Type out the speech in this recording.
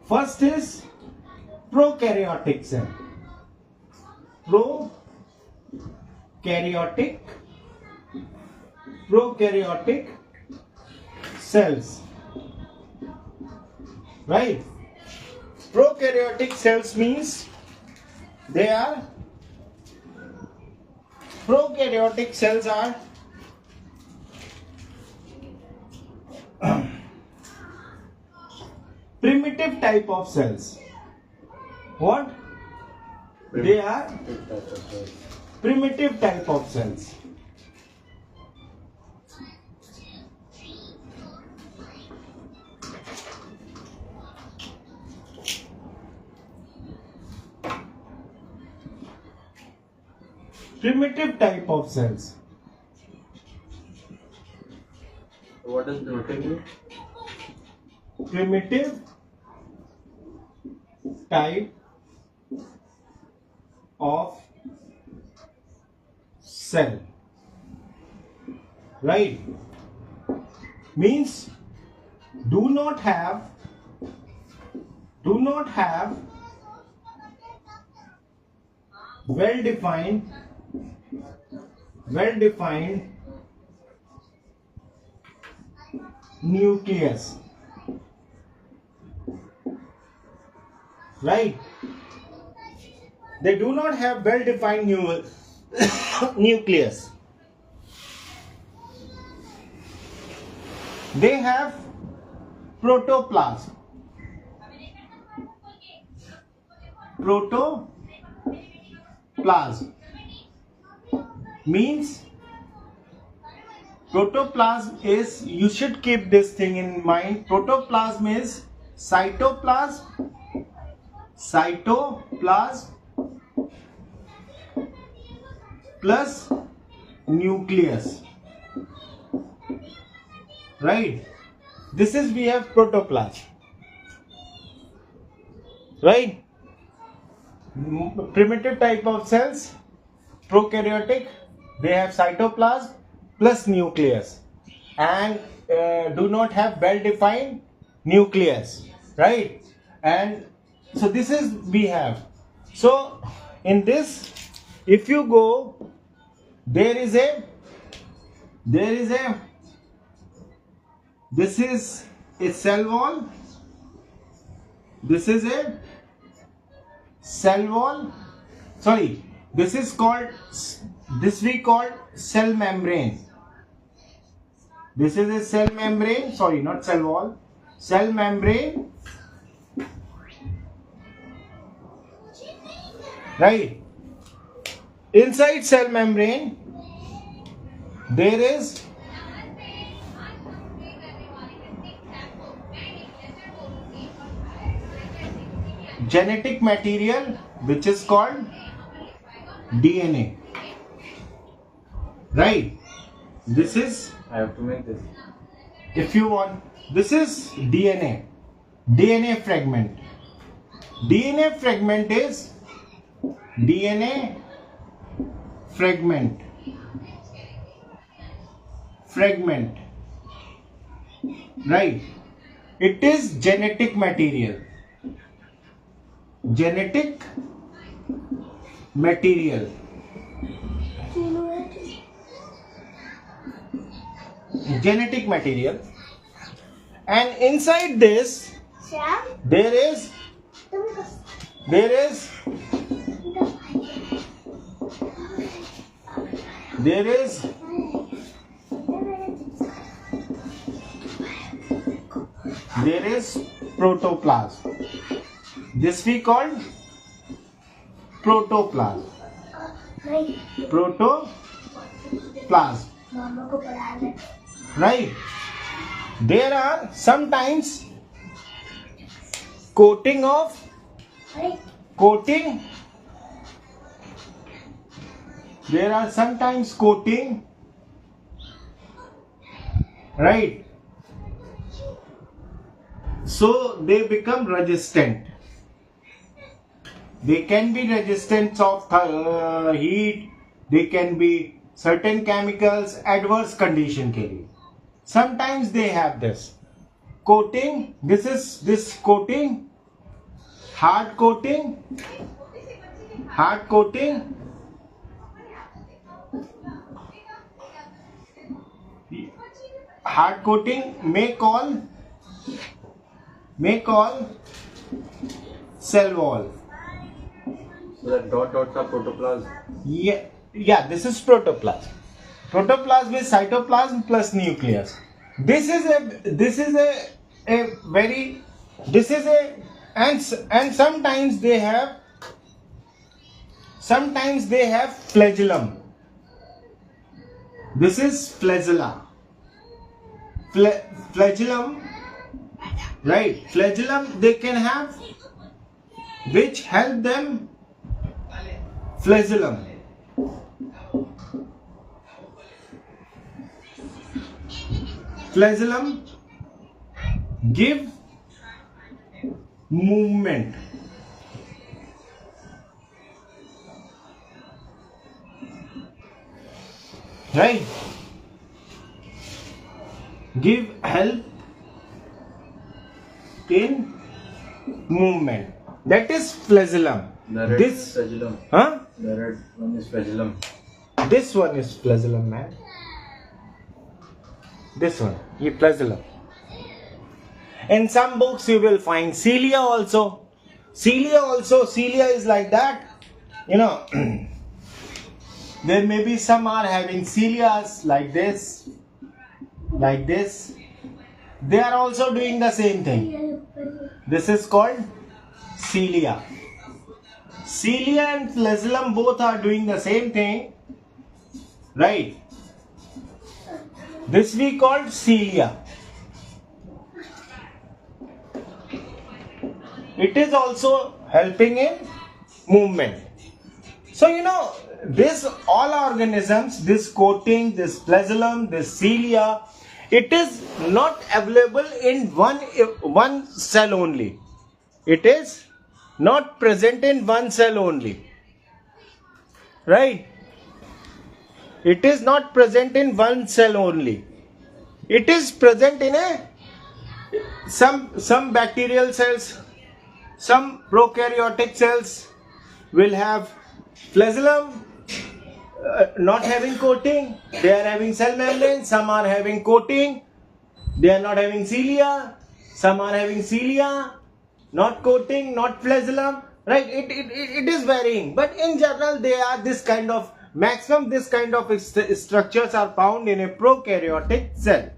First is prokaryotic cell. Prokaryotic cells. Right? Prokaryotic cells means they are prokaryotic cells are primitive type of cells. What? They are primitive type of cells. Primitive type of cells. What does primitive mean? Primitive type of cell. Right? Means do not have well defined nucleus. Right? They do not have well defined nucleus. They have protoplasm. Protoplasm means protoplasm is, you should keep this thing in mind, protoplasm is cytoplasm plus nucleus. Right? This is, we have protoplasm. Right? Primitive type of cells, prokaryotic, they have cytoplasm plus nucleus and do not have well defined nucleus. Right? And so this is we have. So in this, if you go, there is a this is a cell wall. This is a cell wall. Sorry, this is called, this we call cell membrane. This is a cell membrane. Sorry, not cell wall. Cell membrane. Right? Inside cell membrane, there is genetic material which is called DNA. Right? This is, I have to make this. if you want, this is DNA fragment. DNA fragment is DNA fragment. Right? It is genetic material. Genetic material. And inside this there is protoplasm. This we call protoplasm. Right? There are sometimes coating. There are sometimes coating. Right? So they become resistant. They can be resistant of heat. They can be certain chemicals, adverse condition के लिए. Sometimes they have this coating. This coating hard coating may call cell wall. So that dots are protoplasm. Yeah, this is protoplasm. Protoplasm is cytoplasm plus nucleus. And sometimes they have flagellum. This is flagella. Flagellum, right? Flagellum they can have, which help them. Flagellum. Flagellum give movement. Right? Give help in movement. That is flagellum. The red is flagellum. Huh? The red one is flagellum. This one is flagellum, man. This one, flagellum. In some books you will find cilia also. Cilia is like that. There may be some are having cilias like this. They are also doing the same thing. This is called cilia. Cilia and flagellum both are doing the same thing, right? This we called cilia. It is also helping in movement. So this all organisms, this coating, this flagellum, this cilia, it is not available in one cell only. It is not present in one cell only. Right? It is not present in one cell only. It is present in some bacterial cells, some prokaryotic cells will have flagellum, not having coating, they are having cell membrane. Some are having coating, they are not having cilia. Some are having cilia, not coating, not flagellum. Right? It is varying, but in general they are this kind of maximum. This kind of structures are found in a prokaryotic cell.